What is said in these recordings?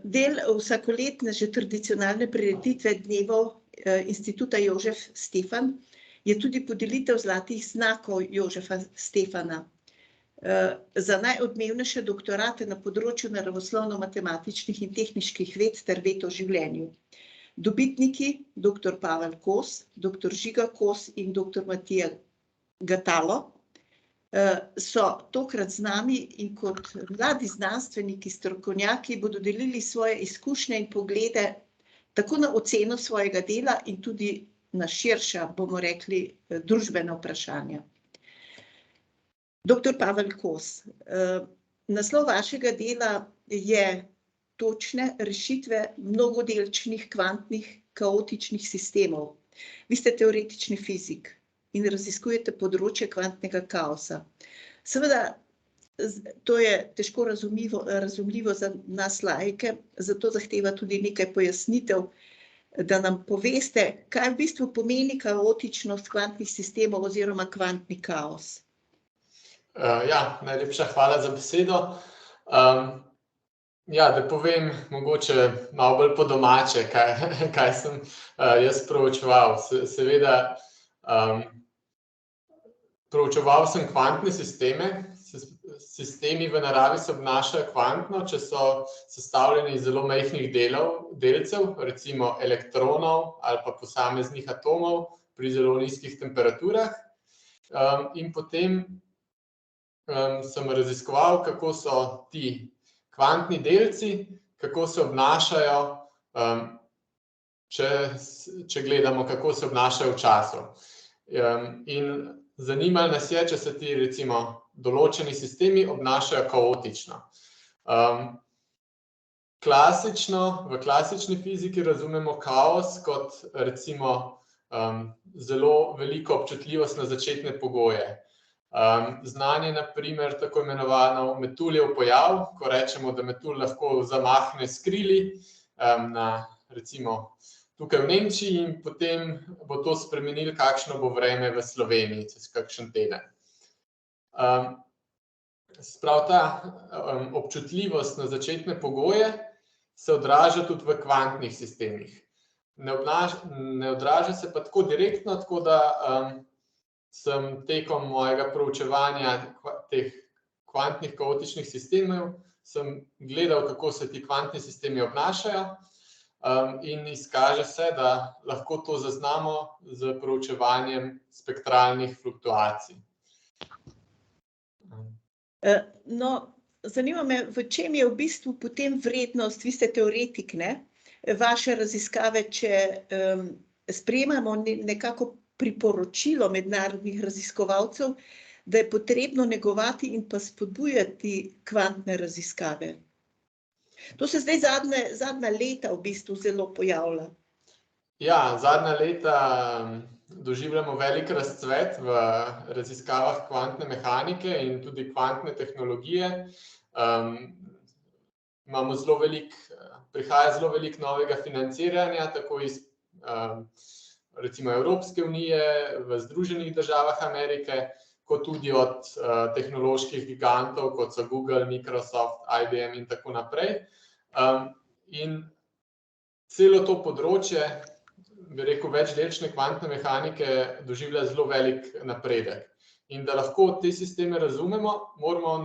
Del vsakoletne že tradicionalne prireditve dnevov Instituta Jožef Stefan je tudi podelitev zlatih znakov Jožefa Stefana za najodmevnejše doktorate na področju naravoslovno-matematičnih in tehniških ved ter ved o življenju. Dobitniki dr. Pavel Kos, dr. Žiga Kos in dr. Matija Gatalo so tokrat z nami in kot mladi znanstveniki, strokovnjaki bodo delili svoje izkušnje in poglede tako na oceno svojega dela in tudi na širša, bomo rekli, družbena vprašanja. Dr. Pavel Kos, naslov vašega dela je Točne rešitve mnogodelčnih kvantnih kaotičnih sistemov. Vi ste teoretični fizik in raziskujete področje kvantnega kaosa. Seveda, to je težko razumljivo za nas laike, zato zahteva tudi nekaj pojasnitev, da nam poveste, kaj v bistvu pomeni kaotičnost kvantnih sistemov oziroma kvantni kaos. Najlepša hvala za besedo. Da povem mogoče malo bolj po domače, kaj sem jaz proučeval. Seveda, proučeval sem kvantne sisteme. Sistemi v naravi se obnašajo kvantno, če so sestavljeni iz zelo majhnih delcev, recimo elektronov ali pa posameznih atomov pri zelo nizkih temperaturah. In potem sem raziskoval, kako so ti kvantni delci, kako se obnašajo, če gledamo, kako se obnašajo v času. In zanimalo nas je, če se ti, recimo, določeni sistemi obnašajo kaotično. V klasični fiziki razumemo kaos kot, recimo, zelo veliko občutljivost na začetne pogoje. Znan je na primer tako imenovano metuljev pojav, ko rečemo, da metulj lahko zamahne s krili, recimo tukaj v Nemčiji, in potem bo to spremenilo, kakšno bo vreme v Sloveniji čez kakšen teden. Sprav ta občutljivost na začetne pogoje se odraža tudi v kvantnih sistemih. Ne odraža se pa tako direktno, tako da sem tekom mojega proučevanja teh kvantnih kaotičnih sistemov sem gledal, kako se ti kvantni sistemi obnašajo, in izkaže se, da lahko to zaznamo z proučevanjem spektralnih fluktuacij. Zanima me, v čem je v bistvu potem vrednost, vi ste teoretik, ne, vaše raziskave, če sprejemamo nekako priporočilo mednarodnih raziskovalcev, da je potrebno negovati in pa spodbujati kvantne raziskave. To se zdaj zadnja leta v bistvu zelo pojavlja. Zadnja leta doživljamo velik razcvet v raziskavah kvantne mehanike in tudi kvantne tehnologije. Prihaja zelo veliko novega financiranja, tako iz recimo Evropske unije, v Združenih državah Amerike, kot tudi od tehnoloških gigantov, kot so Google, Microsoft, IBM in tako naprej. In celo to področje, bi rekel, večdelčne kvantne mehanike doživlja zelo velik napredek. In da lahko te sisteme razumemo, moramo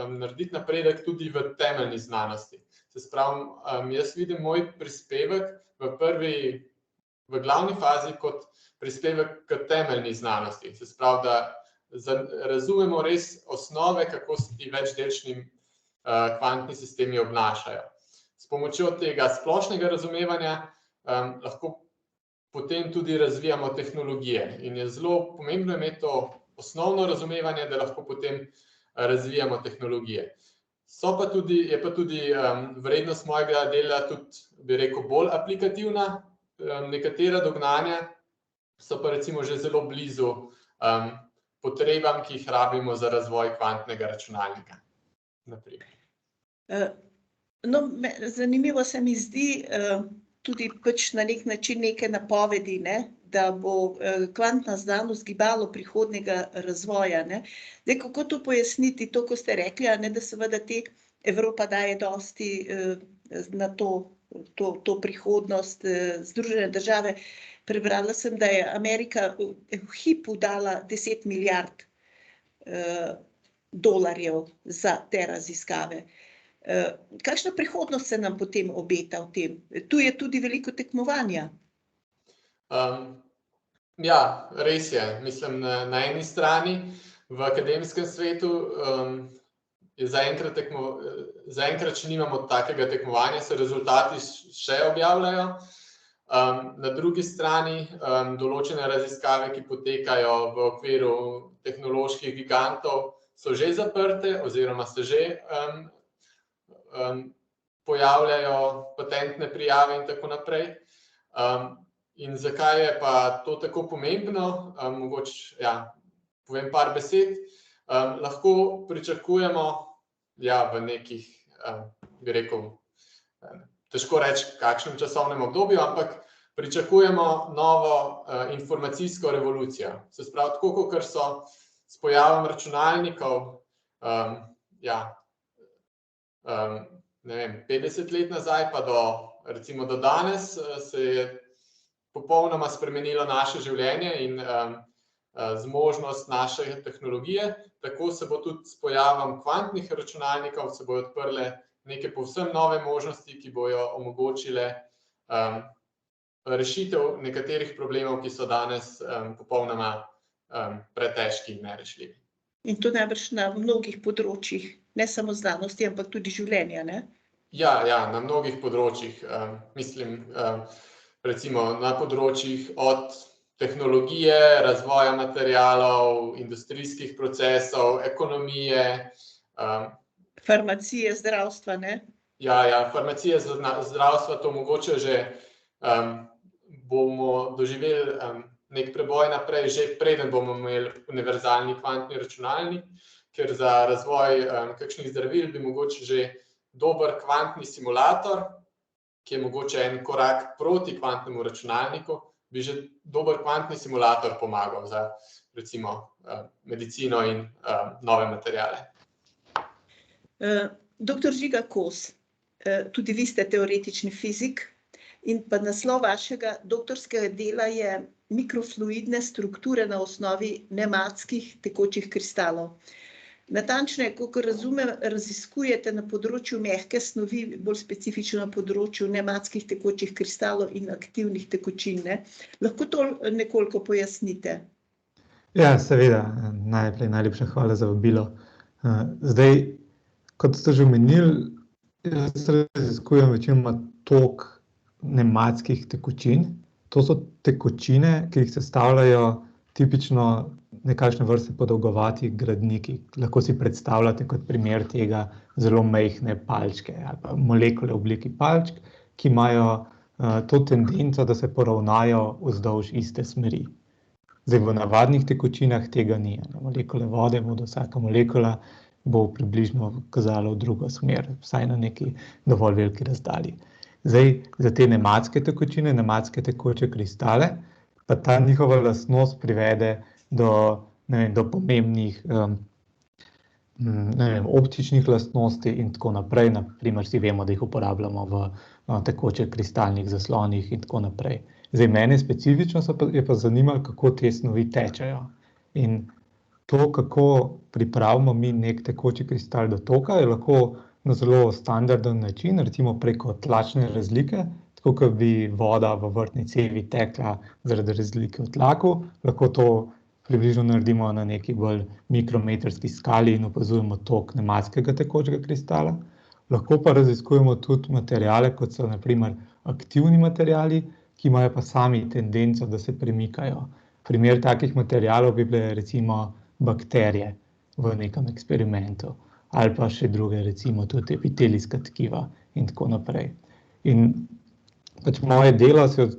narediti napredek tudi v temeljni znanosti. Se pravi, jaz vidim moj prispevek v glavni fazi kot prispevek k temeljni znanosti. Se pravi, da razumemo res osnove, kako se ti večdelčni kvantni sistemi obnašajo. S pomočjo tega splošnega razumevanja lahko potem tudi razvijamo tehnologije. In je zelo pomembno imeti to osnovno razumevanje, da lahko potem razvijamo tehnologije. Je pa tudi vrednost mojega dela tudi, bi rekel, bolj aplikativna. Nekatera dognanja so pa recimo že zelo blizu potrebam, ki jih rabimo za razvoj kvantnega računalnika. Zanimivo se mi zdi tudi na nek način neke napovedi, da bo kvantna znanost gibalo prihodnjega razvoja. Zdaj, kako to pojasniti, to, ko ste rekli, da seveda Evropa daje dosti na to prihodnost Združene države. Prebrala sem, da je Amerika v hipu dala 10 milijard dolarjev za te raziskave. Kakšna prihodnost se nam potem obeta v tem? Tu je tudi veliko tekmovanja. Ja, res je. Mislim, na eni strani v akademskem svetu je zaenkrat še nimamo takega tekmovanja, se rezultati še objavljajo. Na drugi strani določene raziskave, ki potekajo v okviru tehnoloških gigantov, so že zaprte oziroma se že pojavljajo patentne prijave in tako naprej. In zakaj je pa to tako pomembno? Mogoče, povem par besed. Lahko pričakujemo, v nekih, bi rekel, težko reči, kakšnem časovnem obdobju, ampak pričakujemo novo informacijsko revolucijo. Se spravi, tako kakor so s pojavom računalnikov, ne vem, 50 let nazaj pa recimo do danes se je popolnoma spremenilo naše življenje in zmožnost naše tehnologije, tako se bo tudi s pojavom kvantnih računalnikov se bodo odprle neke povsem nove možnosti, ki bojo omogočile rešitev nekaterih problemov, ki so danes popolnoma pretežki in nerešljivi. In to najbrž na mnogih področjih, ne samo znanosti, ampak tudi življenja, ne? Ja, na mnogih področjih. Mislim, recimo na področjih od tehnologije, razvoja materialov, industrijskih procesov, ekonomije. Farmacije, zdravstva, ne? Ja, farmacije, zdravstva, to mogoče že bomo doživeli nek preboj naprej, že preden bomo imeli univerzalni kvantni računalnik, ker za razvoj kakšnih zdravil bi mogoče že dober kvantni simulator, ki je mogoče en korak proti kvantnemu računalniku, bi že dober kvantni simulator pomagal za recimo medicino in nove materiale. Doktor Žiga Kos, tudi vi ste teoretični fizik in pa naslov vašega doktorskega dela je Mikrofluidne strukture na osnovi nematskih tekočih kristalov. Natančneje, kakor razumem, raziskujete na področju mehke snovi, bolj specifično na področju nematskih tekočih kristalov in aktivnih tekočin, ne? Lahko to nekoliko pojasnite? Ja, seveda. Najlepša hvala za vabilo. Zdaj, kot ste že omenili, jaz raziskujem večinoma tok nematskih tekočin. To so tekočine, ki jih sestavljajo tipično nekakšne vrste podolgovati gradniki. Lahko si predstavljate kot primer tega zelo majhne palčke ali pa molekule v obliki palčk, ki imajo to tendenco, da se poravnajo vzdolž iste smeri. Zdaj, v navadnih tekočinah tega ni. Molekule vode bodo, vsaka molekula bo približno kazala v drugo smer, vsaj na neki dovolj veliki razdalji. Zdaj, za te nematske tekočine, nematske tekoče kristale, pa ta njihova lastnost privede do pomembnih optičnih lastnosti in tako naprej. Na primer, vsi vemo, da jih uporabljamo v tekočih kristalnih zaslonih in tako naprej. Zdaj, mene specifično je pa zanimalo, kako te snovi tečejo. In to, kako pripravimo mi nek tekoči kristal do toka, je lahko na zelo standarden način, recimo preko tlačne razlike, tako kot bi voda v vrtni cevi tekla zaradi razlike v tlaku, lahko to približno naredimo na neki bolj mikrometrski skali in opazujemo tok nematskega tekočega kristala. Lahko pa raziskujemo tudi materiale, kot so na primer aktivni materiali, ki imajo pa sami tendenco, da se premikajo. Primer takih materialov bi bile recimo bakterije v nekem eksperimentu. Ali pa še druge, recimo tudi epitelijska tkiva in tako naprej. In pač moje delo se je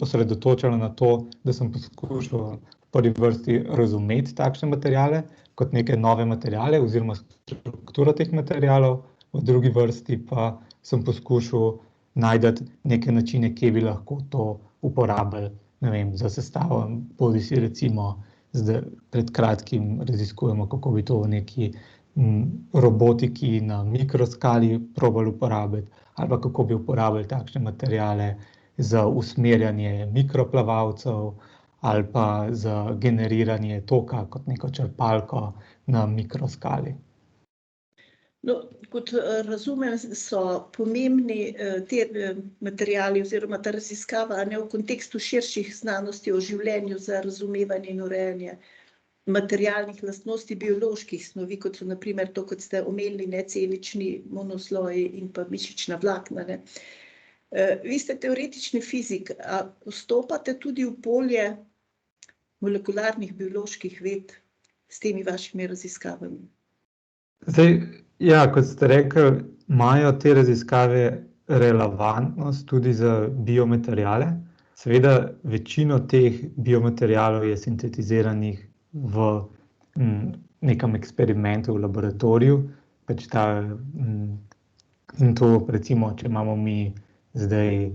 osredotočalo na to, da sem poskušal v prvi vrsti razumeti takšne materiale kot neke nove materiale oziroma strukturo teh materialov, v drugi vrsti pa sem poskušal najti neke načine, kje bi lahko to uporabili, ne vem, za sestavo, bodisi recimo zdaj pred kratkim raziskujemo, kako bi to v neki robotiki na mikroskali probali uporabiti, ali pa kako bi uporabili takšne materiale za usmerjanje mikroplavalcev, ali pa za generiranje toka kot neko črpalko na mikroskali. No, kot razumem, so pomembni te materiali oziroma ta raziskava v kontekstu širših znanosti o življenju za razumevanje in urejanje materialnih lastnosti bioloških snovi, kot so na primer to, kot ste omenili, celični monosloji in pa mišična vlakna. Vi ste teoretični fizik, a vstopate tudi v polje molekularnih bioloških ved s temi vašimi raziskavami? Zdaj, ja, kot ste rekli, imajo te raziskave relevantnost tudi za biomateriale. Seveda, večino teh biomaterialov je sintetiziranih v nekem eksperimentu v laboratoriju. In to, recimo, če imamo mi zdaj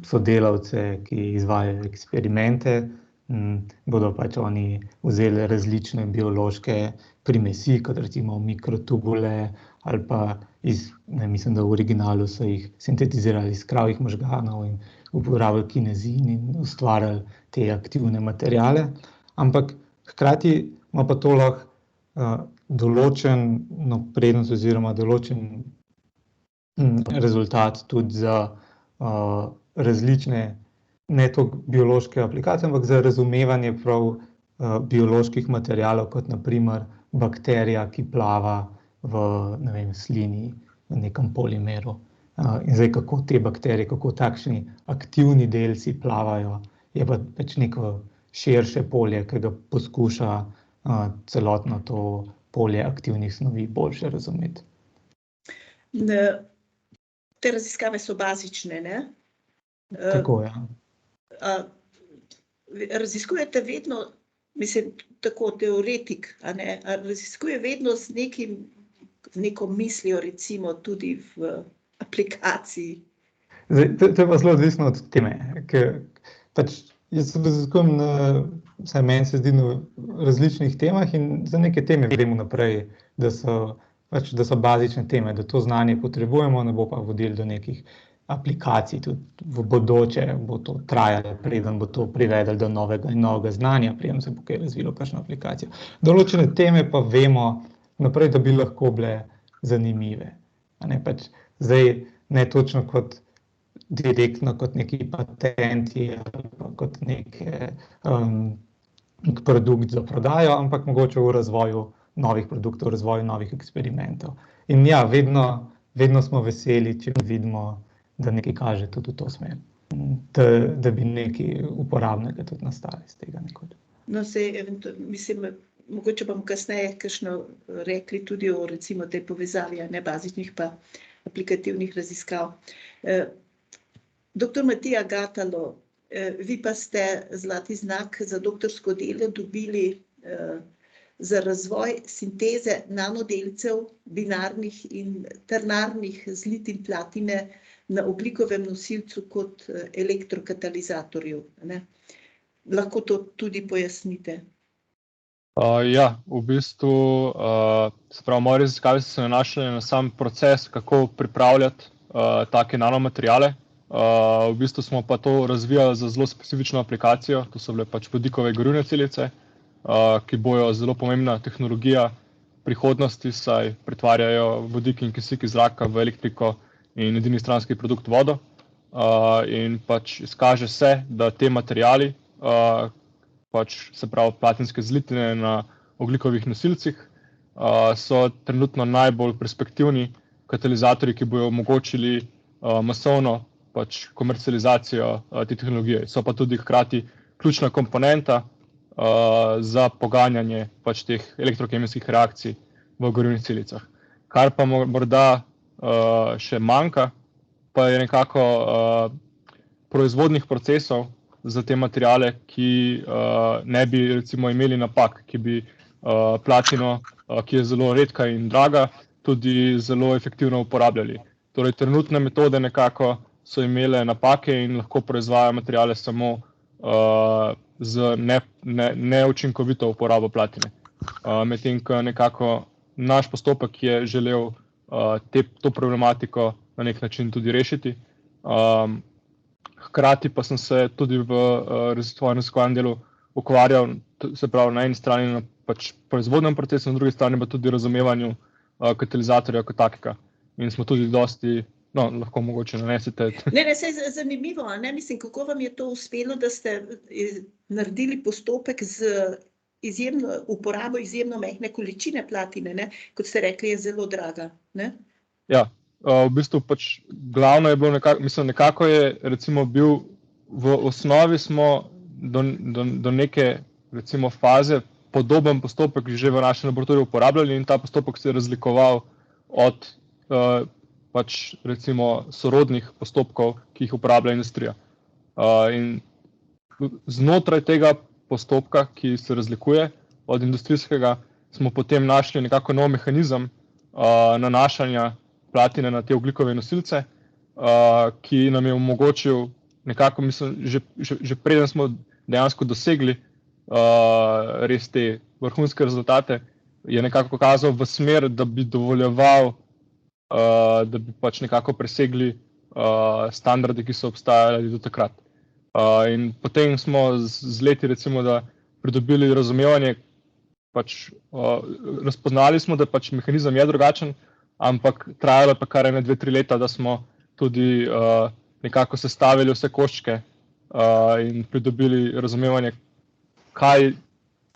sodelavce, ki izvajajo eksperimente, bodo oni vzeli različne biološke primesi, kot recimo mikrotubule, ali pa mislim, da v originalu so jih sintetizirali iz kravjih možganov in uporabili kinezin in ustvarili te aktivne materiale. Ampak hkrati ima pa to lahko določeno prednost oziroma določen rezultat tudi za različne, ne toliko biološke aplikacije, ampak za razumevanje prav bioloških materialov, kot na primer bakterija, ki plava v slini, v nekem polimeru. In zdaj, kako te bakterije, kako takšni aktivni delci plavajo, je pa neko širše polje, ki ga poskuša celotno to polje aktivnih snovi boljše razumeti. Te raziskave so bazične, ne? Tako, ja. Raziskujete vedno, mislim, tako teoretik, a ne? Raziskuje vedno z neko mislijo, recimo, tudi v aplikaciji? Zdaj, to je pa zelo odvisno od teme, ker jaz se raziskujem vsaj meni se zdi na različnih temah in za neke teme gremo naprej, da so bazične teme, da to znanje potrebujemo, ne bo pa vodilo do nekih aplikacij, tudi v bodoče bo to trajalo, preden bo to privedlo do novega znanja, preden se bo kaj razvilo kakšno aplikacijo. Določene teme pa vemo naprej, da bi lahko bile zanimive. Zdaj, ne točno kot direktno kot neki patenti ali pa kot nek produkt za prodajo, ampak mogoče v razvoju novih produktov, v razvoju novih eksperimentov. In ja, vedno smo veseli, če vidimo, da nekaj kaže tudi v to smer, da bi nekaj uporabnega tudi nastalo iz tega nekoč. No, mislim, mogoče bomo kasneje kakšno rekli tudi o recimo tej povezavi bazičnih pa aplikativnih raziskav. Doktor Matija Gatalo, vi pa ste zlati znak za doktorsko delo dobili za razvoj sinteze nanodelcev binarnih in ternarnih zlitin platine na ogljikovem nosilcu kot elektrokatalizatorju. Lahko to tudi pojasnite? Ja, v bistvu, moje raziskave so se nanašale na sam proces, kako pripravljati take nanomateriale. V bistvu smo pa to razvijali za zelo specifično aplikacijo, to so bile vodikove gorivne celice, ki bojo zelo pomembna tehnologija prihodnosti, saj pretvarjajo vodik in kisik iz zraka v elektriko in edini stranski produkt vodo. In izkaže se, da te materiali, se pravi platinske zlitine na ogljikovih nosilcih, so trenutno najbolj perspektivni katalizatorji, ki bojo omogočili masovno komercializacijo te tehnologije. So pa tudi hkrati ključna komponenta za poganjanje teh elektrokemijskih reakcij v gorivnih celicah. Kar pa morda še manjka, pa je nekako proizvodnih procesov za te materiale, ki ne bi recimo imeli napak, ki bi platino, ki je zelo redka in draga, tudi zelo efektivno uporabljali. Torej, trenutne metode nekako so imele napake in lahko proizvajajo materiale samo z neučinkovito uporabo platine. Medtem ko nekako naš postopek je želel to problematiko na nek način tudi rešiti. Hkrati pa sem se tudi v raziskovalnem delu ukvarjal, se pravi na eni strani na pač proizvodnem procesu, na drugi strani pa tudi razumevanju katalizatorja kot takega. In smo tudi dosti, lahko mogoče nanesete. Ne, saj je zanimivo, ne? Mislim, kako vam je to uspelo, da ste naredili postopek z uporabo izjemno majhne količine platine, ne? Kot ste rekli, je zelo draga, ne? Ja, v bistvu pač glavno je bilo nekako je recimo bil v osnovi smo do neke recimo faze podoben postopek že v našem laboratoriju uporabljali in ta postopek se je razlikoval od pač recimo sorodnih postopkov, ki jih uporablja industrija. In znotraj tega postopka, ki se razlikuje od industrijskega, smo potem našli nekako nov mehanizem nanašanja platine na te ogljikove nosilce, ki nam je omogočil nekako, mislim, že preden smo dejansko dosegli res te vrhunske rezultate, je nekako pokazal v smer, da bi dovoljeval, da bi pač nekako presegli standarde, ki so obstajali do takrat. In potem smo z leti recimo, da pridobili razumevanje, pač razpoznali smo, da pač mehanizem je drugačen, ampak trajalo je pa kar 2-3 leta, da smo tudi nekako sestavili vse koščke in pridobili razumevanje, kaj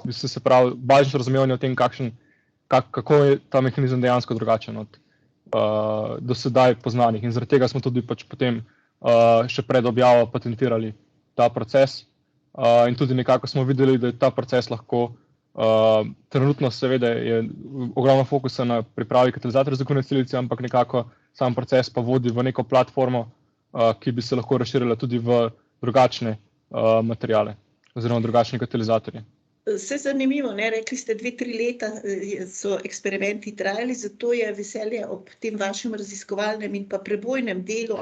bi se pravi, bazično razumevanje o tem, kako je ta mehanizem dejansko drugačen od do sedaj poznanih. In zaradi tega smo tudi pač potem še pred objavo patentirali ta proces in tudi nekako smo videli, da je ta proces lahko trenutno seveda je ogromno fokusa na pripravi katalizatorja za konec celice, ampak nekako sam proces pa vodi v neko platformo, ki bi se lahko razširila tudi v drugačne materiale oziroma drugačne katalizatorje. Vse zanimivo, ne? Rekli ste 2-3 leta so eksperimenti trajali, zato je veselje ob tem vašem raziskovalnem in pa prebojnem delu,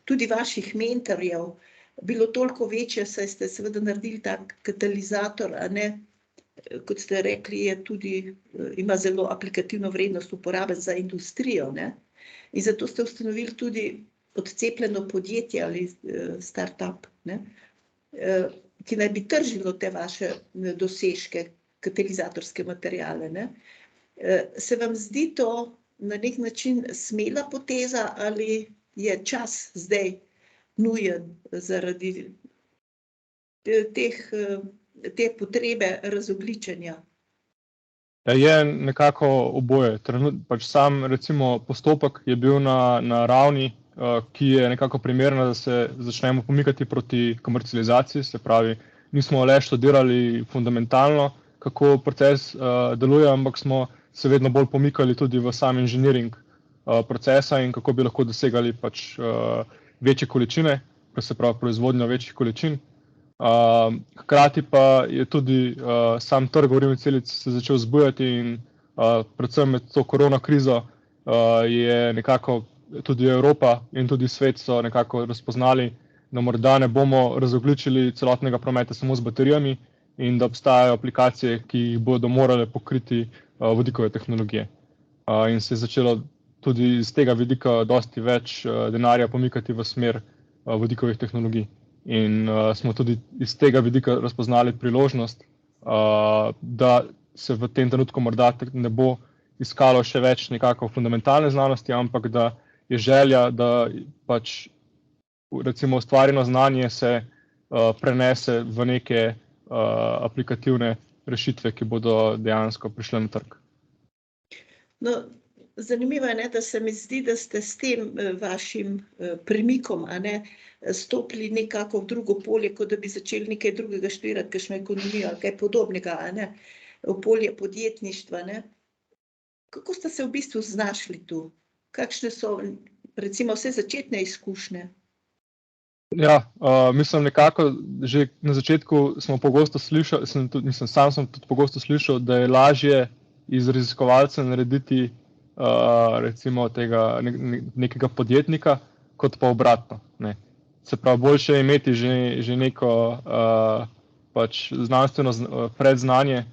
tudi vaših mentorjev bilo toliko večje, saj ste seveda naredili tak katalizator, kot ste rekli, je tudi, ima zelo aplikativno vrednost uporaben za industrijo, ne? In zato ste ustanovili tudi odcepljeno podjetje ali startup, ne? Ki naj bi tržilo te vaše dosežke, katalizatorske materiale, ne? Se vam zdi to na nek način smela poteza ali je čas zdaj nujen zaradi te potrebe razogljičenja? Je nekako oboje. Pač sam recimo postopek je bil na ravni, ki je nekako primerna, da se začnemo pomikati proti komercializaciji, se pravi, nismo le študirali fundamentalno, kako proces deluje, ampak smo se vedno bolj pomikali tudi v sam inženiring procesa in kako bi lahko dosegali pač večje količine, se pravi proizvodnjo večjih količin. Hkrati pa je tudi sam trg ogljivih celic se začel zbujati in predvsem med to korona krizo je nekako tudi Evropa in tudi svet so nekako razpoznali, da morda ne bomo razogljičili celotnega prometa samo z baterijami in da obstajajo aplikacije, ki jih bodo morale pokriti vodikove tehnologije. In se je začelo tudi iz tega vidika dosti več denarja pomikati v smer vodikovih tehnologij. In smo tudi iz tega vidika razpoznali priložnost, da se v tem trenutku morda ne bo iskalo še več nekako fundamentalne znanosti, ampak da je želja, da pač recimo ustvarjeno znanje se prenese v neke aplikativne rešitve, ki bodo dejansko prišle na trg. No, zanimivo je, da se mi zdi, da ste s tem vašim premikom, stopili nekako v drugo polje, kot da bi začeli nekaj drugega študirati, kakšno ekonomijo ali kaj podobnega, v polje podjetništva. Kako ste se v bistvu znašli tu? Kakšne so recimo vse začetne izkušnje? Ja, mislim nekako, že na začetku smo pogosto slišali, sam sem tudi pogosto slišal, da je lažje iz raziskovalca narediti recimo tega nekega podjetnika, kot pa obratno. Se pravi, boljše je imeti že neko pač znanstveno predznanje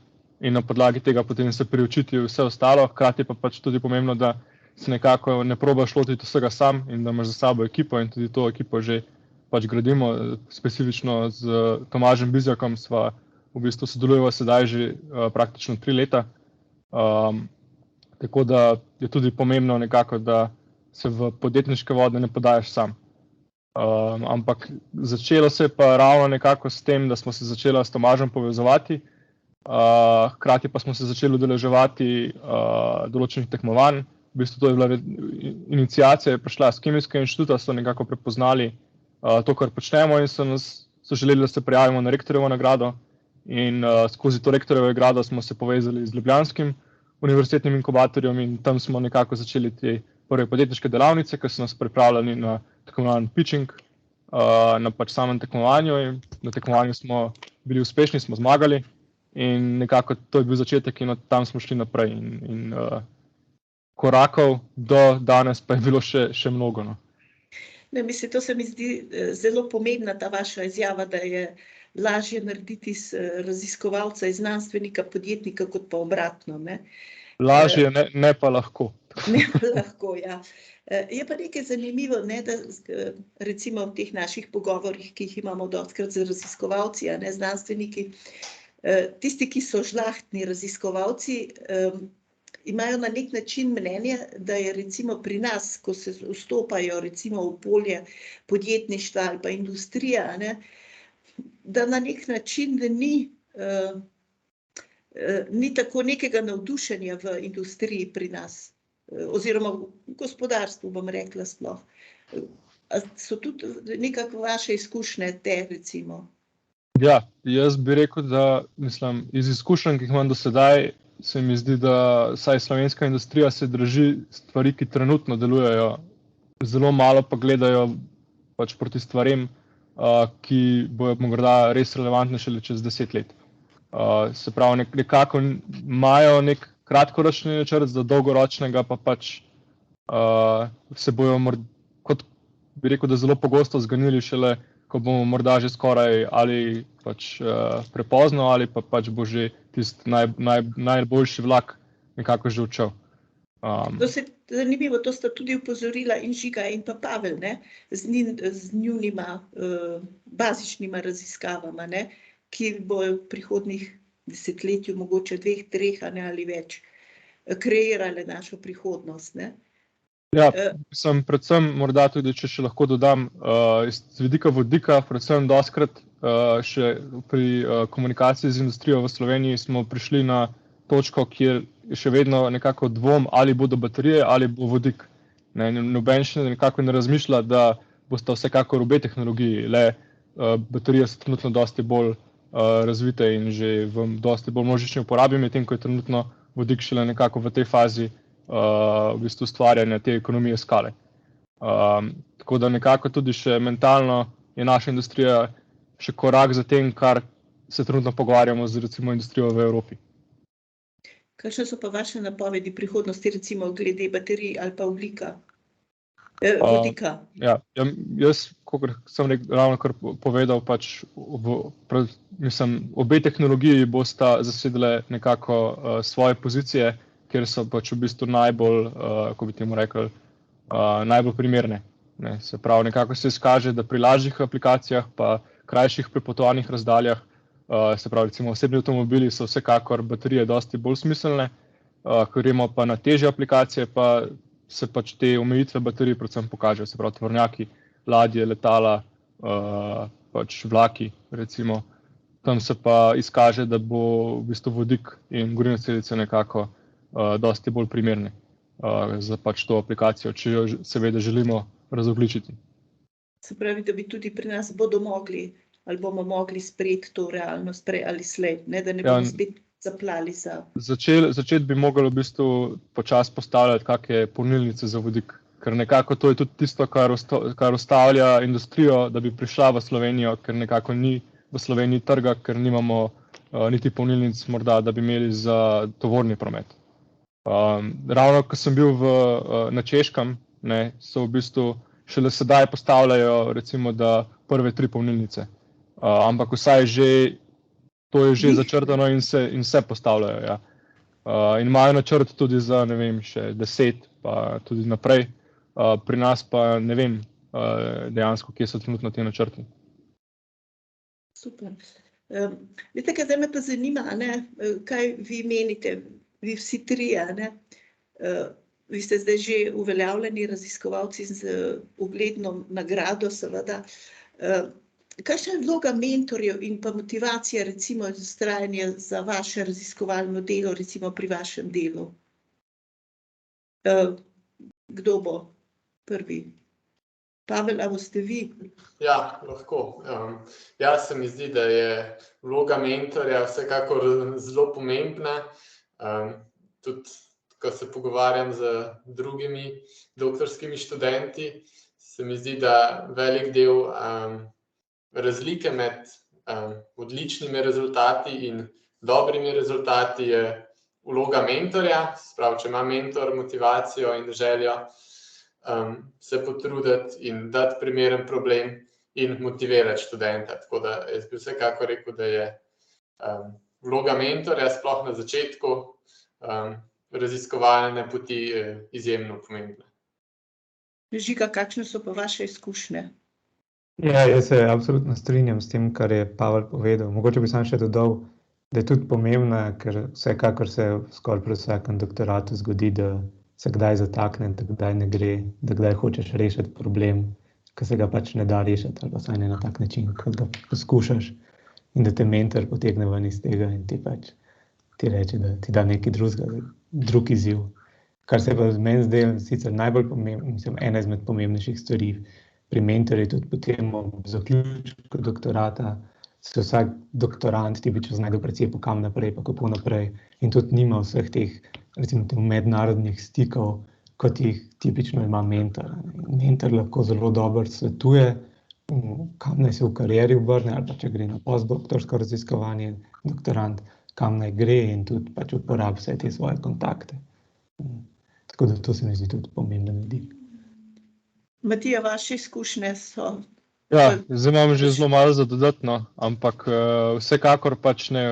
in na podlagi tega potem se priučiti vse ostalo. Hkrati pa pač tudi pomembno, da se nekako ne probaš lotiti vsega sam in da imaš za sabo ekipo in tudi to ekipo že pač gradimo. Specifično z Tomažem Bizjakom sva v bistvu sodelujeva sedaj že praktično 3 leta. Tako da je tudi pomembno nekako, da se v podjetniške vode ne podajaš sam. Ampak začelo se je pa ravno nekako s tem, da smo se začela s Tomažem povezovati, hkrati pa smo se začeli udeleževati določenih tekmovanj. V bistvu to je bila iniciacija, je prišla s Kemijskega inštituta, so nekako prepoznali to, kar počnemo in so želeli, da se prijavimo na rektorjevo nagrado in skozi to rektorjevo nagrado smo se povezali z ljubljanskim univerzitetnim inkubatorjem in tam smo nekako začeli te prve podjetniške delavnice, ki so nas pripravljali na tako imenovan pitching, na pač samem tekmovanju in na tekmovanju smo bili uspešni, smo zmagali in nekako to je bil začetek in od tam smo šli naprej in korakov do danes pa je bilo še mnogo. No. Ne, mislim, to se mi zdi zelo pomembna ta vaša izjava, da je lažje narediti iz raziskovalca, iz znanstvenika, podjetnika, kot pa obratno. Ne? Lažje, ne pa lahko. Ne pa lahko, ja. Je pa nekaj zanimivo, ne, da recimo v teh naših pogovorih, ki jih imamo dostikrat z raziskovalci, ne, znanstveniki, tisti, ki so žlahtni raziskovalci, imajo na nek način mnenje, da je recimo pri nas, ko se vstopajo recimo v polje podjetništva ali pa industrija, ne, da na nek način da ni tako nekega navdušenja v industriji pri nas, oziroma v gospodarstvu, bom rekla sploh. So tudi nekako vaše izkušnje te, recimo? Ja, jaz bi rekel, da mislim, iz izkušenj, ki jih imam do sedaj, se mi zdi, da saj slovenska industrija se drži stvari, ki trenutno delujejo, zelo malo pa gledajo pač proti stvarem, ki bojo morda res relevantne šele čez 10 let. Se pravi, nekako imajo nek kratkoročni načrt, za dolgoročnega pa pač se bojo, kot bi rekel, da zelo pogosto zganili šele, ko bomo morda že skoraj ali pač prepozno ali pa pač bo že tisti najboljši vlak nekako že odšel. To se zanimivo, to sta tudi upozorila in Žiga in pa Pavel, ne, z njunima bazičnima raziskavama, ne, ki bojo v prihodnjih desetletju, mogoče 2, 3 ali več, kreirale našo prihodnost, ne. Ja, sem predvsem morda tudi, če še lahko dodam, z vidika vodika, predvsem dostikrat še pri komunikaciji z industrijo v Sloveniji smo prišli na točko, kjer je še vedno nekako dvom, ali bodo baterije ali bo vodik. Noben še nekako ne razmišlja, da bosta vsekakor obe tehnologiji, le baterije so trenutno dosti bolj razvite in že v dosti bolj množični uporabi, medtem ko je trenutno vodik šele nekako v tej fazi v bistvu ustvarjanja te ekonomije skale. Tako da nekako tudi še mentalno je naša industrija še korak za tem, kar se trenutno pogovarjamo z recimo industrijo v Evropi. Kakšne so pa vaše napovedi prihodnosti, recimo glede baterij ali pa vodika? Ja, jaz, kot sem ravno kar povedal, pač mislim, obe tehnologiji bosta zasedle nekako svoje pozicije, kjer so pač v bistvu najbolj, kako bi temu rekel, najbolj primerne. Ne, se pravi, nekako se izkaže, da pri lažjih aplikacijah pa krajših prepotovanih razdaljah, se pravi, recimo osebni avtomobili so vsekakor baterije dosti bolj smiselne, ko gremo pa na težje aplikacije, pa se pač te omejitve baterij predvsem pokažejo, se pravi, tovornjaki, ladje, letala, pač vlaki, recimo. Tam se pa izkaže, da bo v bistvu vodik in gorivne celice nekako dosti bolj primerne za pač to aplikacijo, če jo seveda želimo razogljičiti. Se pravi, da bi tudi pri nas bomo mogli sprejeti to realnost prej ali slej, ne, da ne bomo spet zaplali za... Začeti bi mogli v bistvu počasi postavljati kakšne polnilnice za vodik, ker nekako to je tudi tisto, kar ustavlja industrijo, da bi prišla v Slovenijo, ker nekako ni v Sloveniji trga, ker nimamo niti polnilnic morda, da bi imeli za tovorni promet. Ravno, ko sem bil na Češkem, ne, so v bistvu šele sedaj postavljajo recimo, da prve 3 polnilnice. Ampak vsaj že to je že začrtano in se postavljajo. Ja. In imajo načrt tudi za, ne vem, še 10, pa tudi naprej. Pri nas pa ne vem dejansko, kje so trenutno ti načrti. Super. Veste, kaj zdaj me pa zanima, kaj vi menite, vi vsi trije, vi ste zdaj že uveljavljeni raziskovalci z ugledno nagrado, seveda. Kakšna je vloga mentorjev in pa motivacija, recimo, vztrajanja za vaše raziskovalno delo, recimo pri vašem delu? Kdo bo prvi? Pavel, a boste vi? Ja, lahko. Se mi zdi, da je vloga mentorja vsekakor zelo pomembna. Tudi, ko se pogovarjam z drugimi doktorskimi študenti, se mi zdi, da velik del razlike med odličnimi rezultati in dobrimi rezultati je vloga mentorja. Sprav, če ima mentor motivacijo in željo se potruditi in dati primeren problem in motivirati študenta. Tako da jaz bi vsekako rekel, da je vloga mentorja sploh na začetku raziskovalne poti izjemno pomembna. Žiga, kakšne so pa vaše izkušnje? Ja, jaz se absolutno strinjam s tem, kar je Pavel povedal. Mogoče bi samo še dodal, da je tudi pomembno, ker vsekakor se skoraj pri vsakem doktoratu zgodi, da se kdaj zatakne, da kdaj ne gre, da kdaj hočeš rešiti problem, ki se ga pač ne da rešiti, ali pa vsaj ne na tak način, kot ga poskušaš, in da te mentor potegne ven iz tega in ti reče, da ti da nekaj drug izziv. Kar se pa meni zdaj sicer najbolj pomembno, mislim, ena izmed pomembnejših stvari pri mentorju, tudi potem ob zaključku doktorata, se vsak doktorant tipično znajde v principu kam naprej, pa kako naprej, in tudi nima vseh teh, recimo, mednarodnih stikov, kot jih tipično ima mentor. Mentor lahko zelo dobro svetuje, kam naj se v karieri obrne, ali pa če gre na postdoktorsko raziskovanje, doktorant, kam naj gre, in tudi pač uporabi vse te svoje kontakte. Tako da to se mi zdi tudi pomemben vidik. Matija, vaše izkušnje so? Ja, zdaj imam že zelo malo za dodatno, ampak vsekakor pač ne,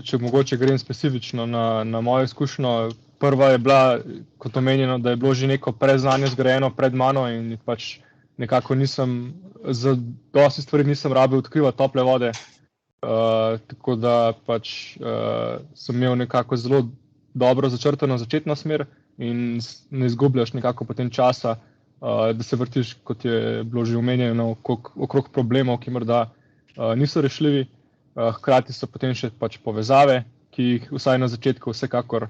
če mogoče grem specifično na mojo izkušnjo. Prva je bila, kot omenjeno, da je bilo že neko predznanje zgrajeno pred mano in pač nekako za dosti stvari nisem rabil odkrivati tople vode. Tako da pač sem imel nekako zelo dobro začrtano začetno smer in ne izgubljaš nekako potem časa, da se vrtiš, kot je bilo že omenjeno, okrog problemov, ki morda niso rešljivi. Hkrati so potem še pač povezave, ki jih vsaj na začetku vsekakor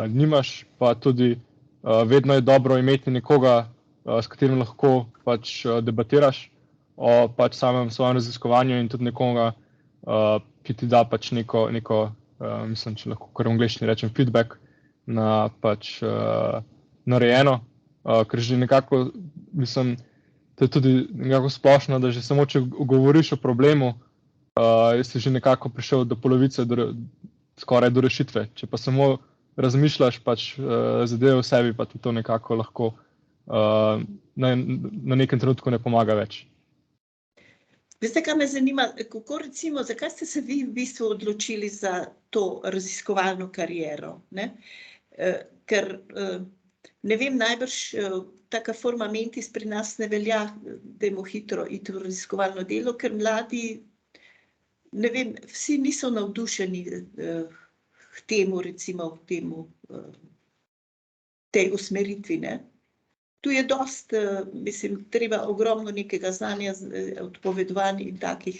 nimaš, pa tudi vedno je dobro imeti nekoga, s katerim lahko pač debatiraš o pač samem svojem raziskovanju, in tudi nekoga, ki ti da pač neko mislim, če lahko kar v angleščini rečem, feedback na pač narejeno, ker že nekako, mislim, to je tudi nekako splošno, da že samo če govoriš o problemu, si že nekako prišel do polovice, skoraj do rešitve. Če pa samo razmišljaš pač zadeve v sebi, pa ti to nekako lahko na nekem trenutku ne pomaga več. Veste, kaj me zanima, kako recimo, zakaj ste se vi v bistvu odločili za to raziskovalno kariero? Ker, ne vem, najbrž taka forma mentis pri nas ne velja, dajmo hitro iti v raziskovalno delo, ker mladi, ne vem, vsi niso navdušeni k temu, recimo, tej usmeritvi, ne? Tu je dost, mislim, treba ogromno nekega znanja, odpovedovanj in takih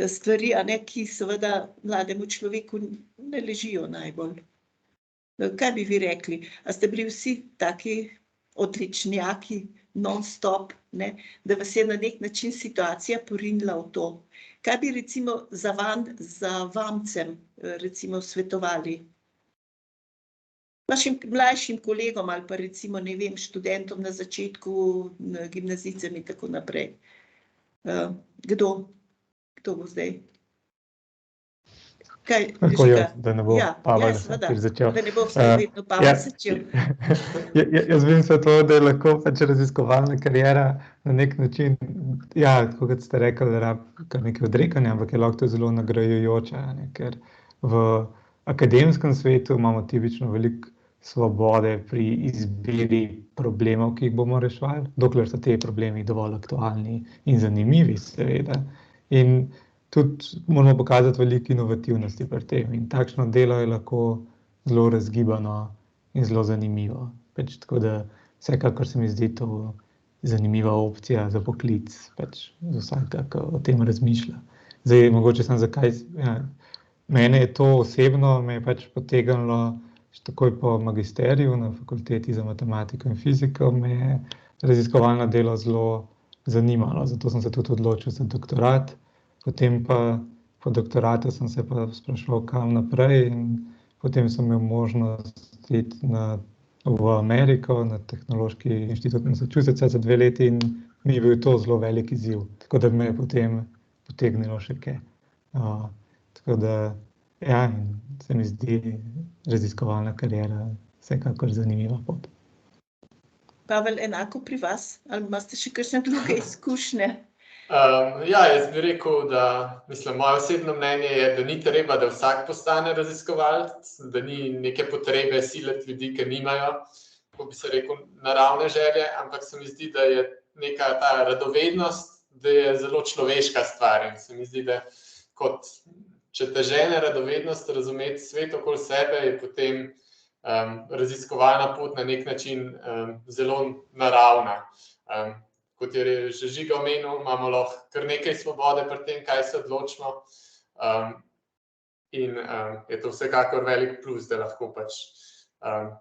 stvari, ki seveda mlademu človeku ne ležijo najbolj. Kaj bi vi rekli? A ste bili vsi taki odličnjaki, non-stop, ne? Da vas je na nek način situacija porinila v to? Kaj bi recimo za vamcem recimo svetovali? Vašim mlajšim kolegom ali pa recimo, ne vem, študentom na začetku, gimnazijcem in tako naprej. Kdo bo zdaj? Kaj, Žiga? Da ne bo Pavel začel. Da ne bo vsaj vedno Pavel začel. Jaz vem se to, da je lahko pač raziskovalna kariera na nek način Ja, tako kot ste rekli, da rab kar nekaj odrekanja, ampak je lahko to zelo nagrajujoče, ne, ker v akademskem svetu imamo tipično veliko svobode pri izbiri problemov, ki jih bomo reševali, dokler so te problemi dovolj aktualni in zanimivi, seveda. In tudi moramo pokazati veliko inovativnosti pri tem. In takšno delo je lahko zelo razgibano in zelo zanimivo. Pač tako da vsekakor se mi zdi to zanimiva opcija za poklic, pač za vsakega, ki o tem razmišlja. Zdaj, mogoče samo zakaj, ja, mene je to osebno, me je pač potegnilo še takoj po magisteriju na fakulteti za matematiko in fiziko, me je raziskovalno delo zelo zanimalo, zato sem se tudi odločil za doktorat, potem pa po doktoratu sem se pa spraševal, kam naprej, in potem sem imel možnost iti v Ameriko, na Tehnološki inštitut Massachusettsa za 2 leti, in mi je bil to zelo velik izziv, tako da me je potem potegnilo še kaj. Tako da, ja, in se mi zdi raziskovalna kariera vsekakor zanimiva pot. Pavel, enako pri vas? Ali imate še kakšne druge izkušnje? Ja, jaz bi rekel, da, moje osebno mnenje je, da ni treba, da vsak postane raziskovalec, da ni neke potrebe siliti ljudi, ki nimajo, kako bi se rekel, naravne želje, ampak se mi zdi, da je neka ta radovednost, da je zelo človeška stvar. In se mi zdi, da kot, če te žene radovednost razumeti svet okoli sebe, je potem raziskovalna pot na nek način zelo naravna. Kot je že Žiga omenil, imamo lahko kar nekaj svobode pri tem, kaj se odločimo, in je to vsekakor velik plus, da lahko pač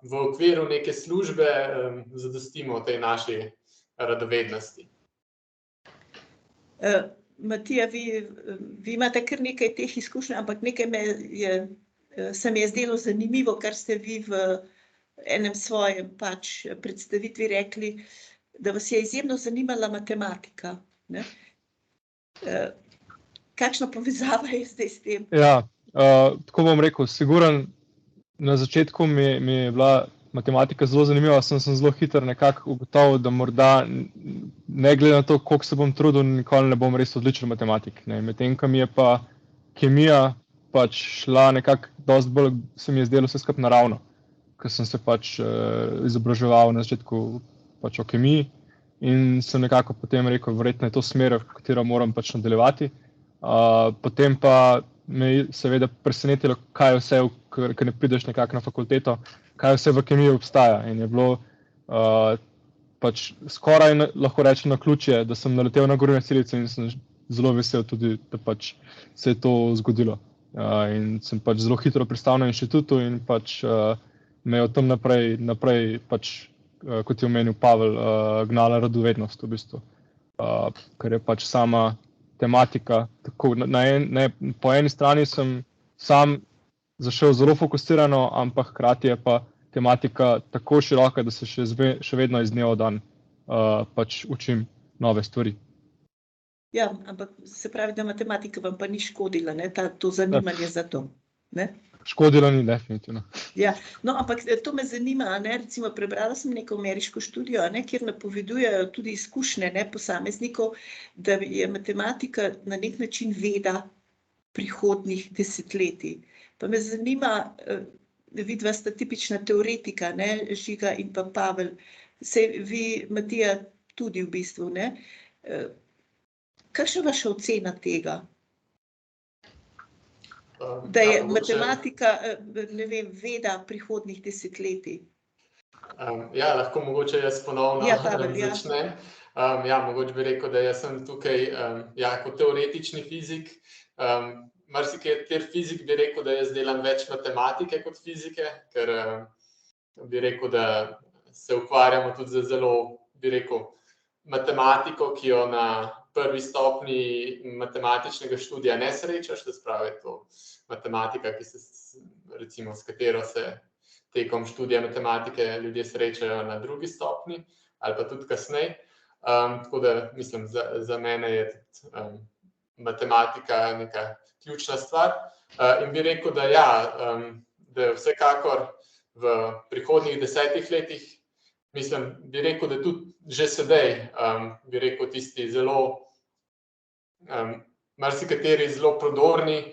v okviru neke službe zadostimo tej naši radovednosti. Matija, vi imate kar nekaj teh izkušenj, ampak nekaj se mi je zdelo zanimivo, kar ste vi v enem svojem pač predstavitvi rekli, da vas je izjemno zanimala matematika, ne? Kakšna povezava je zdaj s tem? Ja, tako bom rekel, siguren, na začetku mi je bila matematika zelo zanimiva, sem zelo hitro nekako ugotovil, da morda ne glede na to, koliko se bom trudil, nikoli ne bom res odličen matematik, ne. Medtem ko mi je pa kemija pač šla nekako dosti bolj, se mi je zdelo vse skupaj naravno, ker sem se pač izobraževal na začetku pač o kemiji, in sem nekako potem rekel, verjetno je to smer, v katero moram pač nadaljevati. Potem pa me je seveda presenetilo, kaj vse, ker ne prideš nekako na fakulteto, kaj vse v kemiji obstaja, in je bilo pač skoraj, lahko rečem, naključje, da sem naletel na Gornjo Celico, in sem zelo vesel tudi, da pač se je to zgodilo. In sem pač zelo hitro pristal na inštitutu in pač me je od tam naprej pač, kot je omenil Pavel, gnala radovednost v bistvu. Ker je pač sama tematika, tako, po eni strani sem sam zašel zelo fokusirano, ampak hkrati je pa tematika tako široka, da se še vedno iz dneva v dan pač učim nove stvari. Ja, ampak se pravi, da matematika vam pa ni škodila, ne, to zanimanje za to, ne? Škodilo ni, definitivno. Ja, no, ampak to me zanima, ne, recimo prebrala sem neko ameriško študijo, ne, kjer napovedujejo tudi izkušnje, ne, posameznikov, da je matematika na nek način veda prihodnjih desetletij. Pa me zanima, vidva sta tipična teoretika, ne, Žiga in pa Pavel, saj vi, Matija, tudi v bistvu, ne. Kakšna je vaša ocena tega? Da je matematika, ne vem, veda prihodnjih desetletij. Ja, lahko mogoče jaz ponovno začnem. Ja, mogoče bi rekel, da jaz sem tukaj kot teoretični fizik. Marsikateri fizik bi rekel, da jaz delam več matematike kot fizike, ker bi rekel, da se ukvarjamo tudi z zelo, bi rekel, matematiko, ki jo na prvi stopnji matematičnega študija ne srečaš, to se pravi, to matematika, recimo, s katero se tekom študija matematike ljudje srečajo na drugi stopnji, ali pa tudi kasneje. Tako da, mislim, za mene je tudi matematika neka ključna stvar. In bi rekel, da ja, da vsekakor v prihodnjih 10 letih, mislim, bi rekel, da tudi že sedaj, bi rekel, tisti zelo marsikateri zelo prodorni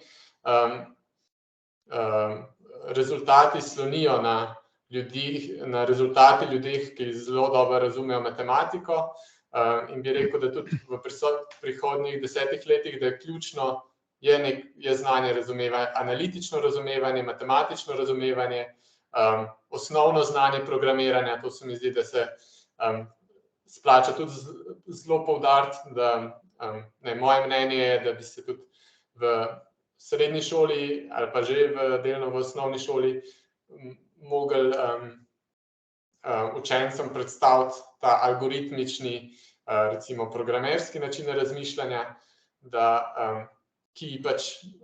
rezultati slonijo na rezultati ljudeh, ki zelo dobro razumejo matematiko, in bi rekel, da tudi v prihodnjih 10 letih, da je ključno je znanje analitično razumevanje, matematično razumevanje, osnovno znanje programiranja. To se mi zdi, da se splača tudi zelo poudariti, da moje mnenje je, da bi se tudi v srednji šoli ali pa že delno v osnovni šoli mogli učencem predstaviti ta algoritmični, recimo programerski način razmišljanja, ki pač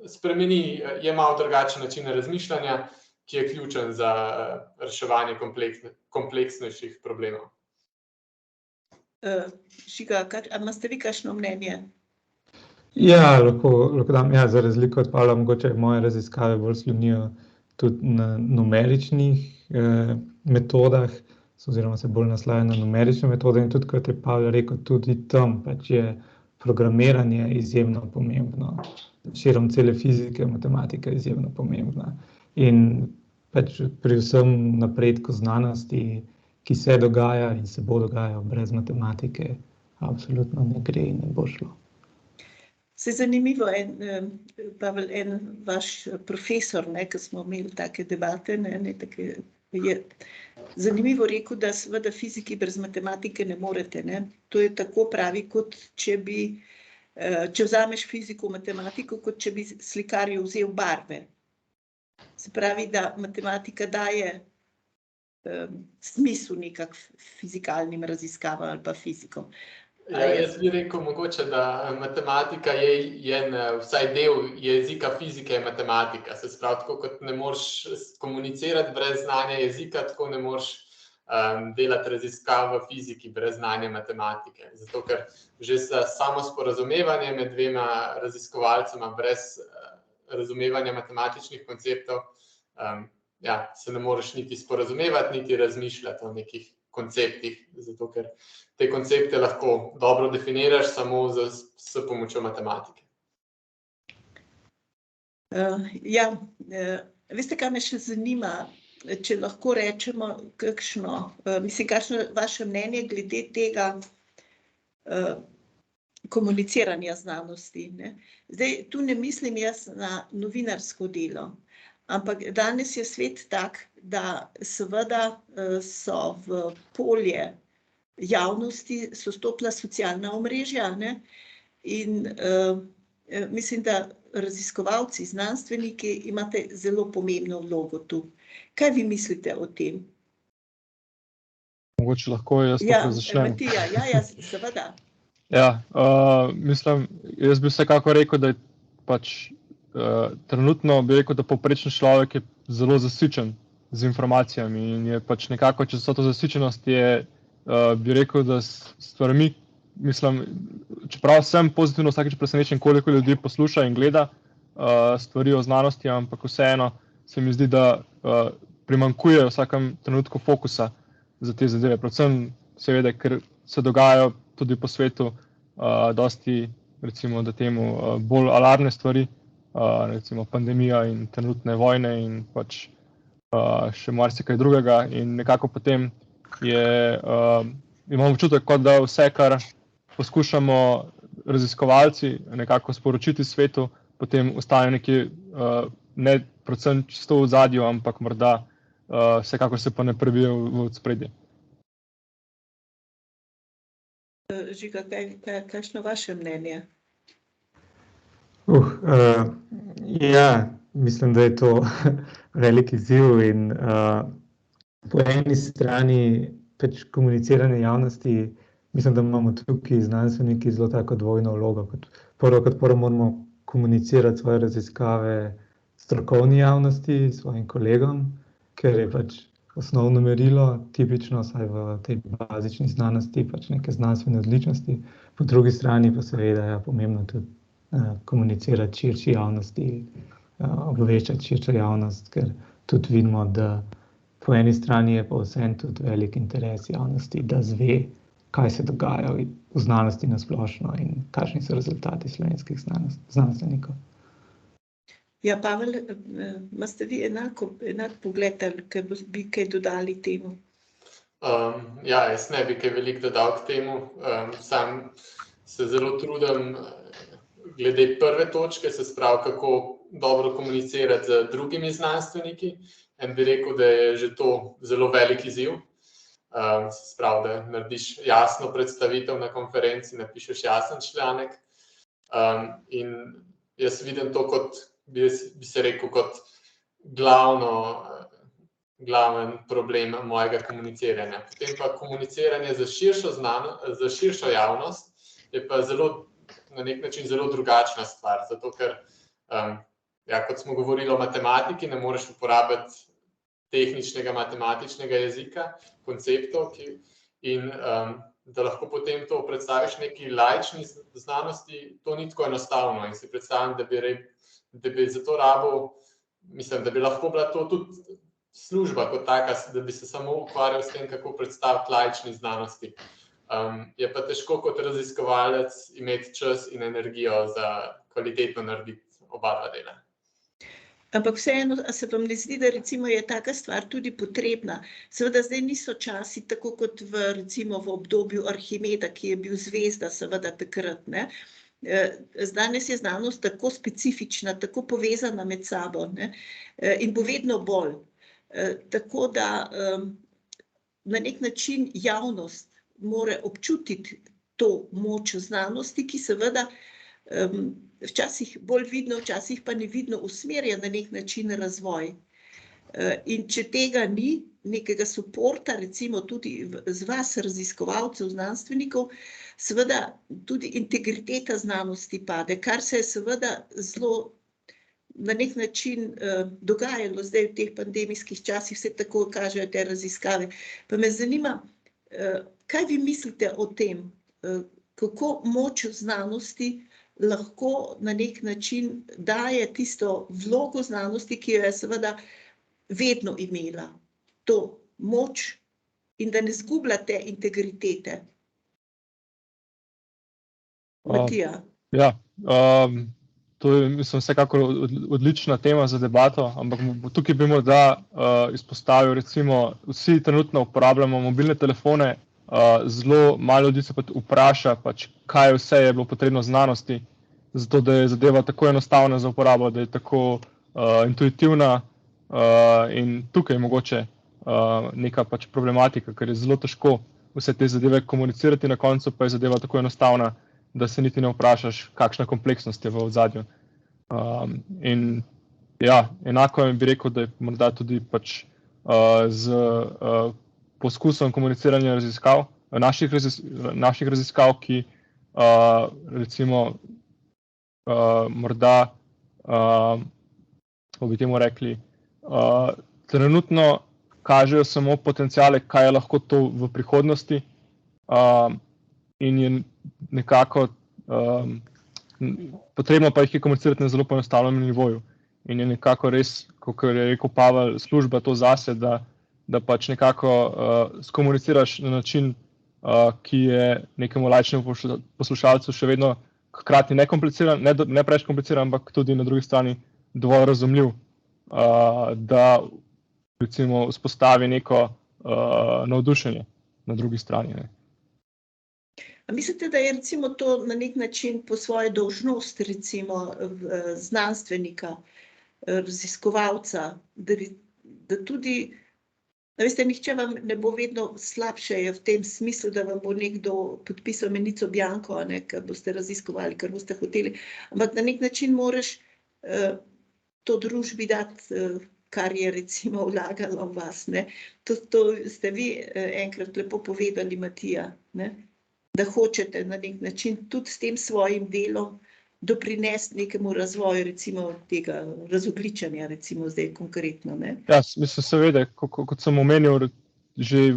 spremeni, je malo drugačen način razmišljanja, ki je ključen za reševanje kompleksnejših problemov. Žiga, a imate vi kakšno mnenje? Ja, lahko dam. Ja, za razliko od Pavla, mogoče moje raziskave bolj slonijo tudi na numeričnih metodah, oziroma se bolj naslavljajo na numerične metode, in tudi, kot je Pavel rekel, tudi tam pač je programiranje izjemno pomembno. Širom cele fizike, matematika je izjemno pomembna. In pač pri vsem napredku znanosti, ki se dogaja in se bo dogajal brez matematike, absolutno ne gre in ne bo šlo. Se zanimivo, Pavel, en vaš profesor, ki smo imeli take debate, je zanimivo rekel, da seveda fiziki brez matematike ne morete. To je tako, pravi, kot če vzameš fiziko, matematiko, kot če bi slikarju vzel barve. Se pravi, da matematika daje smisel nekak fizikalnim raziskavam ali pa fizikom. Jaz bi rekel mogoče, da matematika je vsaj del jezika fizike je matematika. Se pravi, tako kot ne moreš komunicirati brez znanja jezika, tako ne moreš delati raziskav v fiziki brez znanja matematike. Zato, ker že samo sporazumevanje med dvema raziskovalcema brez razumevanja matematičnih konceptov, se ne moreš niti sporazumevati, niti razmišljati o nekih konceptih, zato ker te koncepte lahko dobro definiraš samo s pomočjo matematike. Veste, kaj me še zanima, če lahko rečemo kakšno vaše mnenje glede tega komuniciranja znanosti. Zdaj, tu ne mislim jaz na novinarsko delo, ampak danes je svet tak, da seveda so v polje javnosti stopila socialna omrežja, in mislim, da raziskovalci, znanstveniki imate zelo pomembno vlogo tu. Kaj vi mislite o tem? Mogoče lahko jaz tako začnem. Ja, seveda. Mislim, jaz bi vsekako rekel, da je pač trenutno bi rekel, da povprečen človek je zelo zasičen z informacijami in je pač nekako, čez vso to zasičenost je, bi rekel, da stvarmi, mislim, čeprav sem pozitivno vsakič presenečen, koliko ljudi posluša in gleda stvari o znanosti, ampak vseeno se mi zdi, da primanjkuje v vsakem trenutku fokusa za te zadeve. Predvsem seveda, ker se dogajajo tudi po svetu dosti, recimo, da temu bolj alarmne stvari, recimo pandemija in trenutne vojne in pač še marsikaj drugega, in nekako potem imamo občutek, kot da vse, kar poskušamo raziskovalci nekako sporočiti svetu, potem ostane nekje ne predvsem čisto v ozadju, ampak morda vsekakor se pa ne prebije v ospredje. Žiga, kakšno vaše mnenje? Mislim, da je to velik izziv in po eni strani pač komuniciranje javnosti, mislim, da imamo tukaj znanstveniki zelo tako dvojno vlogo. Kot prvo moramo komunicirati svoje raziskave strokovni javnosti, svojim kolegom, ker je pač osnovno merilo, tipično, saj v tej bazični znanosti, pač neke znanstvene odličnosti. Po drugi strani pa seveda je pomembno tudi komunicirati širši javnosti, obveščati širšo javnost, ker tudi vidimo, da po eni strani je pa vseeno tudi velik interes javnosti, da zve kaj se dogaja v znanosti na splošno in kakšni so rezultati slovenskih znanstvenikov. Ja, Pavel, imate vi enak pogled, ali bi kaj dodali temu? Ja, jaz ne bi kaj veliko dodal k temu. Sam se zelo trudim glede prve točke, se spravi, kako dobro komunicirati z drugimi znanstveniki. En bi rekel, da je že to zelo velik izziv. Se spravi, da narediš jasno predstavitev na konferenci, napišeš jasen članek. In jaz vidim to kot, bi se rekel, kot glaven problem mojega komuniciranja. Potem pa komuniciranje za širšo javnost je pa na nek način zelo drugačna stvar, zato ker, kot smo govorili o matematiki, ne moreš uporabiti tehničnega matematičnega jezika, konceptov, in da lahko potem to predstaviš neki laični znanosti, to ni tako enostavno. In si predstavljam, da bi za to rabil, mislim, da bi lahko bila to tudi služba kot taka, da bi se samo ukvarjal s tem, kako predstaviti laični znanosti. Je pa težko kot raziskovalec imeti čas in energijo za kvalitetno narediti oba dva dela. Ampak vseeno, se vam ne zdi, da recimo je taka stvar tudi potrebna? Seveda zdaj niso časi tako kot recimo v obdobju Arhimeda, ki je bil zvezda seveda takrat, ne? Danes je znanost tako specifična, tako povezana med sabo, ne? In bo vedno bolj. Tako da na nek način javnost mora občutiti to moč znanosti, ki seveda včasih bolj vidno, včasih pa nevidno usmerja na nek način razvoj. In če tega ni, nekega suporta, recimo tudi z vas, raziskovalcev, znanstvenikov, seveda tudi integriteta znanosti pade, kar se je seveda zelo na nek način dogajalo zdaj v teh pandemijskih časih, vse tako kažejo te raziskave. Pa me zanima, kaj vi mislite o tem, kako moč znanosti lahko na nek način daje tisto vlogo znanosti, ki jo je seveda vedno imela, to moč, in da ne zgublja te integritete. Matija. Ja, to je, mislim, vsekakor odlična tema za debato, ampak tukaj bi morda izpostavil, recimo, vsi trenutno uporabljamo mobilne telefone, zelo malo ljudi se pa vpraša, kaj vse je bilo potrebno znanosti, zato da je zadeva tako enostavna za uporabo, da je tako intuitivna, in tukaj je mogoče neka problematika, ker je zelo težko vse te zadeve komunicirati, na koncu pa je zadeva tako enostavna, da se niti ne vprašaš, kakšna kompleksnost je v ozadju. In ja, enako bi rekel, da je morda tudi z poskusom komuniciranja raziskav, naših raziskav, ki recimo morda, kako bi temu rekli, trenutno kažejo samo potenciale, kaj je lahko to v prihodnosti, in je nekako potrebno pa jih je komunicirati na zelo poenostavljenem nivoju. In je nekako res, kot je rekel Pavel, služba to zase, da nekako skomuniciraš na način, ki je nekemu laičnemu poslušalcu še vedno hkrati nekompliciran, ne preveč kompliciran, ampak tudi na drugi strani dovolj razumljiv, da recimo vzpostavi neko navdušenje na drugi strani. Ne. A mislite, da je recimo to na nek način po svoje dolžnost recimo znanstvenika, raziskovalca, da tudi, veste, nihče vam ne bo vedno slabše v tem smislu, da vam bo nekdo podpisal menico bianco, ker boste raziskovali, kar boste hoteli, ampak na nek način moraš to družbi dati, kar je recimo vlagalo v vas. Ne? To ste vi enkrat lepo povedali, Matija, ne? Da hočete na nek način tudi s tem svojim delom doprinesti nekemu razvoju, recimo tega razogličenja, recimo zdaj konkretno. Ne? Ja, mislim, seveda, kot sem omenil, že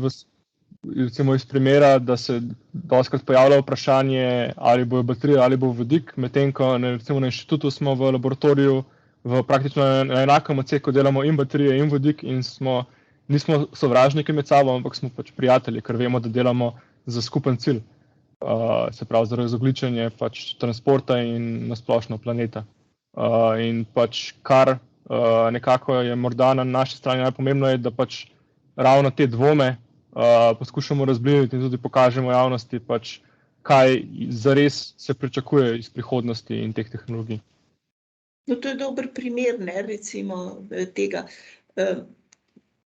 recimo iz primera, da se dostikrat pojavlja vprašanje, ali bojo baterije ali bo vodik, medtem ko recimo na inštitutu smo v laboratoriju v praktično na enakem odseku delamo in baterije in vodik in nismo sovražniki med sabo, ampak smo prijatelji, ker vemo, da delamo za skupen cilj, se pravi za razogljičenje pač transporta in nasplošno planeta. In pač kar nekako je morda na naši strani najpomembno je, da pač ravno te dvome poskušamo razbliniti in tudi pokažemo javnosti, pač, kaj zares se pričakuje iz prihodnosti in teh tehnologij. No, to je dober primer, ne, recimo tega.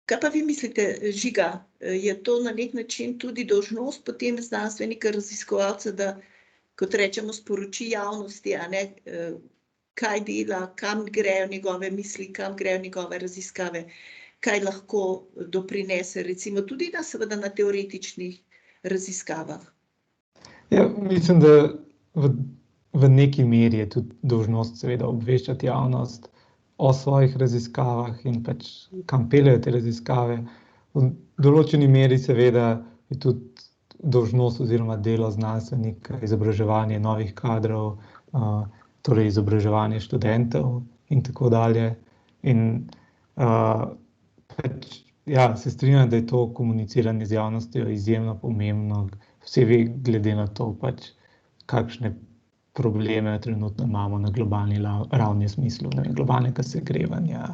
Kaj pa vi mislite, Žiga, je to na nek način tudi dolžnost potem znanstvenika, raziskovalca, da, kot rečemo, sporoči javnosti, a ne, kaj dela, kam grejo njegove misli, kam grejo njegove raziskave, kaj lahko doprinese, recimo tudi seveda na teoretičnih raziskavah? Ja, mislim, da v neki meri je tudi dolžnost seveda obveščati javnost o svojih raziskavah in pač kam peljejo te raziskave. V določeni meri seveda je tudi dolžnost oziroma delo znanstvenika izobraževanje novih kadrov, torej izobraževanje študentov in tako dalje. In pač, ja, se strinjam, da je to komuniciranje z javnostjo izjemno pomembno, posebej glede na to, pač, kakšne probleme trenutno imamo na globalni ravni v smislu globalnega segrevanja,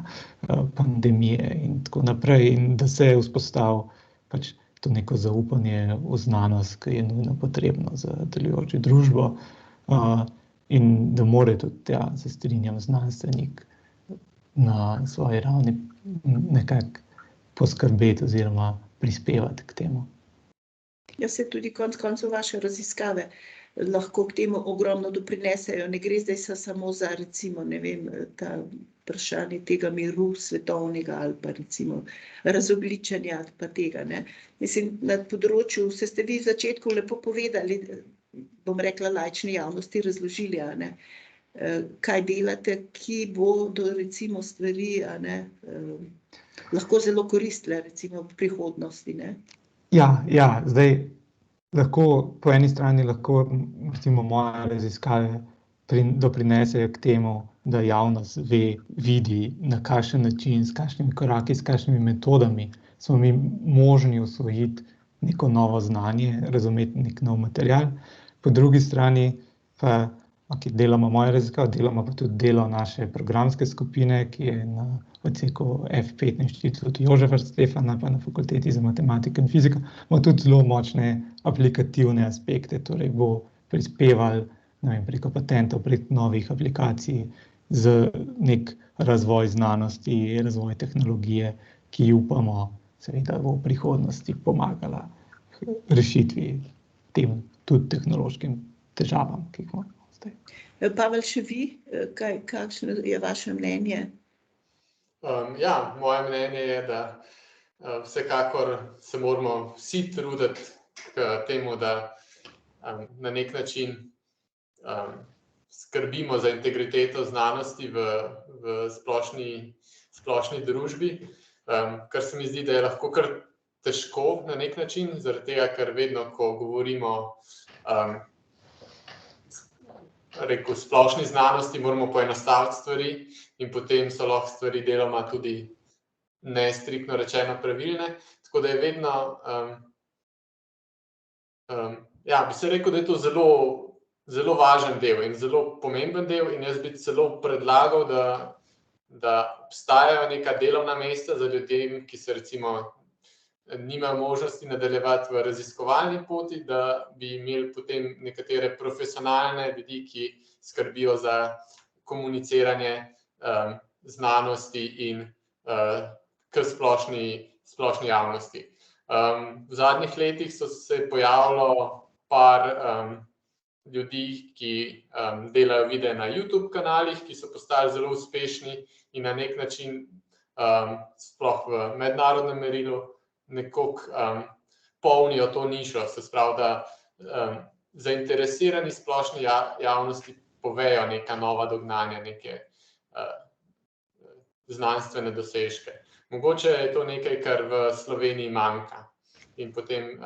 pandemije in tako naprej. In da se vzpostavi pač to neko zaupanje v znanost, ki je nujno potrebno za delujočo družbo. In da mora tudi, ja, se strinjam, znanstvenik na svoji ravni nekako poskrbeti oziroma prispevati k temu. Ja, se tudi konec koncev vaše raziskave lahko k temu ogromno doprinesejo. Ne gre zdaj samo za, recimo, ne vem, ta vprašanje tega miru svetovnega ali pa recimo razogljičenja ali pa tega, ne. Mislim, na področju, ste vi v začetku lepo povedali, bom rekla, laični javnosti razložili, a ne, kaj delate, ki bodo recimo stvari, a ne, lahko zelo koristile recimo v prihodnosti, ne. Ja, zdaj lahko po eni strani lahko recimo moje raziskave doprinesejo k temu, da javnost vidi, na kakšen način, s kakšnimi koraki, s kakšnimi metodami smo mi možni usvojiti neko novo znanje, razumeti nek nov material. Po drugi strani pa delamo moje raziskave, delamo pa tudi delo naše programske skupine, ki je na odseku F5 na Inštitutu Jožefa Stefana, pa na Fakulteti za matematiko in fiziko, ima tudi zelo močne aplikativne aspekte, torej bo prispeval, ne vem, preko patentov, prek novih aplikacij z nek razvoj znanosti, razvoj tehnologije, ki upamo, seveda bo v prihodnosti pomagala rešitvi tem tudi tehnološkim težavam, ki jih imamo zdaj. Pavel, še vi, kakšno je vaše mnenje? Ja, moje mnenje je, da vsekakor se moramo vsi truditi k temu, da na nek način skrbimo za integriteto znanosti v splošni družbi, kar se mi zdi, da je lahko kar težko na nek način, zaradi tega, ker vedno, ko govorimo o splošni znanosti, moramo poenostaviti stvari in potem so lahko stvari deloma tudi ne striktno rečeno pravilne, tako da je vedno, ja, bi se rekel, da je to zelo važen del in zelo pomemben del in jaz bi celo predlagal, da obstajajo neka delovna mesta za ljudi, ki se recimo nimajo možnosti nadaljevati v raziskovalni poti, da bi imeli potem nekatere profesionalne ljudi, ki skrbijo za komuniciranje znanosti in k splošni javnosti. V zadnjih letih so se pojavilo par ljudi, ki delajo videe na YouTube kanalih, ki so postali zelo uspešni in na nek način sploh v mednarodnem merilu nekako polnijo to nišo, se pravi, da zainteresirani splošni javnosti povejo neka nova dognanja, neke znanstvene dosežke. Mogoče je to nekaj, kar v Sloveniji manjka. In potem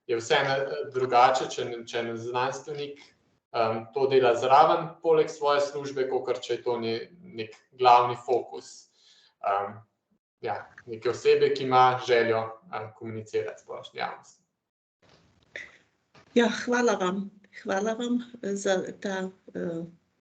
je vse drugače, če znanstvenik to dela zraven, poleg svoje službe, kakor če je to nek glavni fokus neke osebe, ki ima željo komunicirati splošni javnosti. Ja, hvala vam za ta